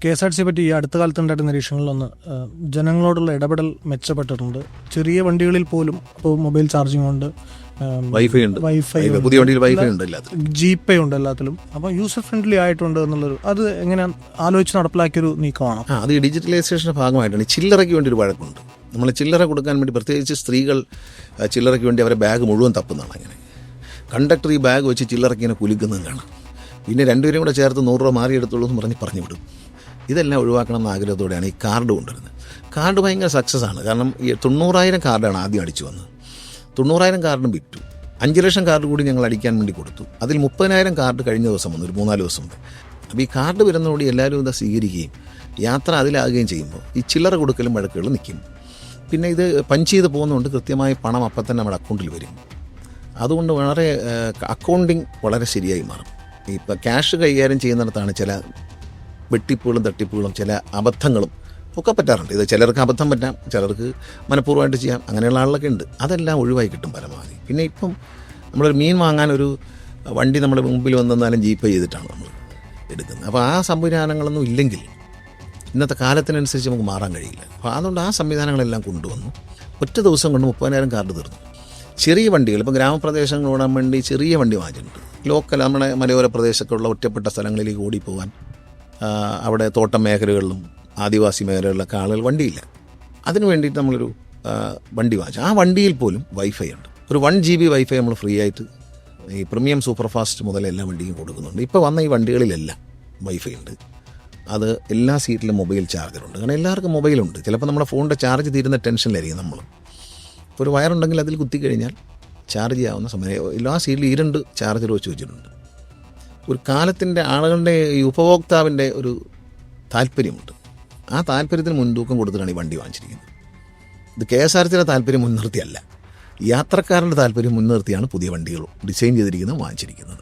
KSRTC പറ്റി ഈ അടുത്ത കാലത്തുണ്ടായിട്ട് നിരീക്ഷണങ്ങളിലൊന്ന് ജനങ്ങളോടുള്ള ഇടപെടൽ മെച്ചപ്പെട്ടിട്ടുണ്ട്. ചെറിയ വണ്ടികളിൽ പോലും ഇപ്പോൾ മൊബൈൽ ചാർജിങ് ഉണ്ട്, വൈഫൈ ഉണ്ട്, പുതിയ വണ്ടിയിൽ വൈഫൈ ഉണ്ട്, GPay ഉണ്ട് എല്ലാത്തിലും. അപ്പോൾ യൂസർ ഫ്രണ്ട്ലി ആയിട്ടുണ്ട് എന്നുള്ളൊരു അത് എങ്ങനെ ആലോചിച്ച് നടപ്പിലാക്കിയൊരു നീക്കമാണ്. അത് ഈ ഡിജിറ്റലൈസേഷൻ്റെ ഭാഗമായിട്ടാണ്. ചില്ലറയ്ക്ക് വേണ്ടി ഒരു വഴക്കുണ്ട്. നമ്മൾ ചില്ലറ കൊടുക്കാൻ വേണ്ടി, പ്രത്യേകിച്ച് സ്ത്രീകൾ ചില്ലറയ്ക്ക് വേണ്ടി അവരെ ബാഗ് മുഴുവൻ തപ്പുന്നതാണ്. അങ്ങനെ കണ്ടക്ടർ ഈ ബാഗ് വെച്ച് ചില്ലറയ്ക്ക് ഇങ്ങനെ കുലുക്കുന്നതും കാണാം. പിന്നെ രണ്ടുപേരും കൂടെ ചേർത്ത് 100 രൂപ മാറിയെടുത്തുള്ളൂ എന്ന് പറഞ്ഞു വിടും. ഇതെല്ലാം ഒഴിവാക്കണം എന്ന ആഗ്രഹത്തോടെയാണ് ഈ കാർഡ് കൊണ്ടുവരുന്നത്. കാർഡ് ഭയങ്കര സക്സസ് ആണ്. കാരണം ഈ 90,000 കാർഡാണ് ആദ്യം അടിച്ചു വന്നത്. 90,000 കാർഡും വിറ്റു. 5 ലക്ഷം കാർഡ് കൂടി ഞങ്ങൾ അടിക്കാൻ വേണ്ടി കൊടുത്തു. അതിൽ 30,000 കാർഡ് കഴിഞ്ഞ ദിവസം വന്നു, ഒരു 3-4 ദിവസം മുമ്പ്. അപ്പോൾ ഈ കാർഡ് വരുന്നതോടെ എല്ലാവരും ഇത് സ്വീകരിക്കുകയും യാത്ര അതിലാകുകയും ചെയ്യുമ്പോൾ ഈ ചില്ലറ കൊടുക്കലും വഴക്കുകളും നിൽക്കും. പിന്നെ ഇത് പഞ്ച് ചെയ്ത് പോകുന്നതുകൊണ്ട് കൃത്യമായി പണം അപ്പം തന്നെ നമ്മുടെ അക്കൗണ്ടിൽ വരും. അതുകൊണ്ട് വളരെ അക്കൗണ്ടിങ് വളരെ ശരിയായി മാറും. ഇപ്പോൾ ക്യാഷ് കൈകാര്യം ചെയ്യുന്നിടത്താണ് ചില വെട്ടിപ്പുകളും തട്ടിപ്പുകളും ചില അബദ്ധങ്ങളും ഒക്കെ പറ്റാറുണ്ട്. ഇത് ചിലർക്ക് അബദ്ധം പറ്റാം, ചിലർക്ക് മനഃപൂർവ്വമായിട്ട് ചെയ്യാം. അങ്ങനെയുള്ള ആളുകളൊക്കെ ഉണ്ട്. അതെല്ലാം ഒഴിവായി കിട്ടും പരമാവധി. പിന്നെ ഇപ്പം നമ്മളൊരു മീൻ വാങ്ങാൻ ഒരു വണ്ടി നമ്മുടെ മുമ്പിൽ വന്നെന്നാലും GPay ചെയ്തിട്ടാണ് നമ്മൾ എടുക്കുന്നത്. അപ്പോൾ ആ സംവിധാനങ്ങളൊന്നും ഇല്ലെങ്കിൽ ഇന്നത്തെ കാലത്തിനനുസരിച്ച് നമുക്ക് മാറാൻ കഴിയില്ല. അപ്പോൾ അതുകൊണ്ട് ആ സംവിധാനങ്ങളെല്ലാം കൊണ്ടുവന്നു. ഒറ്റ ദിവസം കൊണ്ട് 30,000 കാർഡ് തീർന്നു. ചെറിയ വണ്ടികൾ, ഇപ്പോൾ ഗ്രാമപ്രദേശങ്ങൾ ഓടാൻ വേണ്ടി ചെറിയ വണ്ടി വാങ്ങിച്ചിട്ടുണ്ട്. ലോക്കൽ നമ്മുടെ മലയോര പ്രദേശത്തുള്ള ഒറ്റപ്പെട്ട സ്ഥലങ്ങളിലേക്ക് ഓടിപ്പോകാൻ, അവിടെ തോട്ടം മേഖലകളിലും ആദിവാസി മേഖലകളിലൊക്കെ ആളുകൾ വണ്ടിയില്ല. അതിന് വേണ്ടിയിട്ട് നമ്മളൊരു വണ്ടി വാങ്ങിച്ചു. ആ വണ്ടിയിൽ പോലും വൈഫൈ ഉണ്ട്. ഒരു 1 GB വൈഫൈ നമ്മൾ ഫ്രീ ആയിട്ട് ഈ പ്രീമിയം സൂപ്പർ ഫാസ്റ്റ് മുതൽ എല്ലാ വണ്ടിയും കൊടുക്കുന്നുണ്ട്. ഇപ്പോൾ വന്ന ഈ വണ്ടികളിലെല്ലാം വൈഫൈ ഉണ്ട്. അത് എല്ലാ സീറ്റിലും മൊബൈൽ ചാർജറുണ്ട്. കാരണം എല്ലാവർക്കും മൊബൈലുണ്ട്. ചിലപ്പോൾ നമ്മുടെ ഫോണിൻ്റെ ചാർജ് തീരുന്ന ടെൻഷനിലായിരിക്കും നമ്മൾ. ഇപ്പോൾ ഒരു വയറുണ്ടെങ്കിൽ അതിൽ കുത്തിക്കഴിഞ്ഞാൽ ചാർജ് ചെയ്യാവുന്ന സമയം എല്ലാ സീറ്റിലും 2 ചാർജർ വെച്ചിട്ടുണ്ട്. ഒരു കാലത്തിൻ്റെ ആളുകളുടെ ഈ ഉപഭോക്താവിൻ്റെ ഒരു താല്പര്യമുണ്ട്. ആ താല്പര്യത്തിന് മുൻതൂക്കം കൊടുത്തിട്ടാണ് ഈ വണ്ടി വാങ്ങിച്ചിരിക്കുന്നത്. ഇത് KSRTCയുടെ താല്പര്യം മുൻനിർത്തിയല്ല, യാത്രക്കാരൻ്റെ താല്പര്യം മുൻനിർത്തിയാണ് പുതിയ വണ്ടികൾ ഡിസൈൻ ചെയ്തിരിക്കുന്നത്, വാങ്ങിച്ചിരിക്കുന്നത്.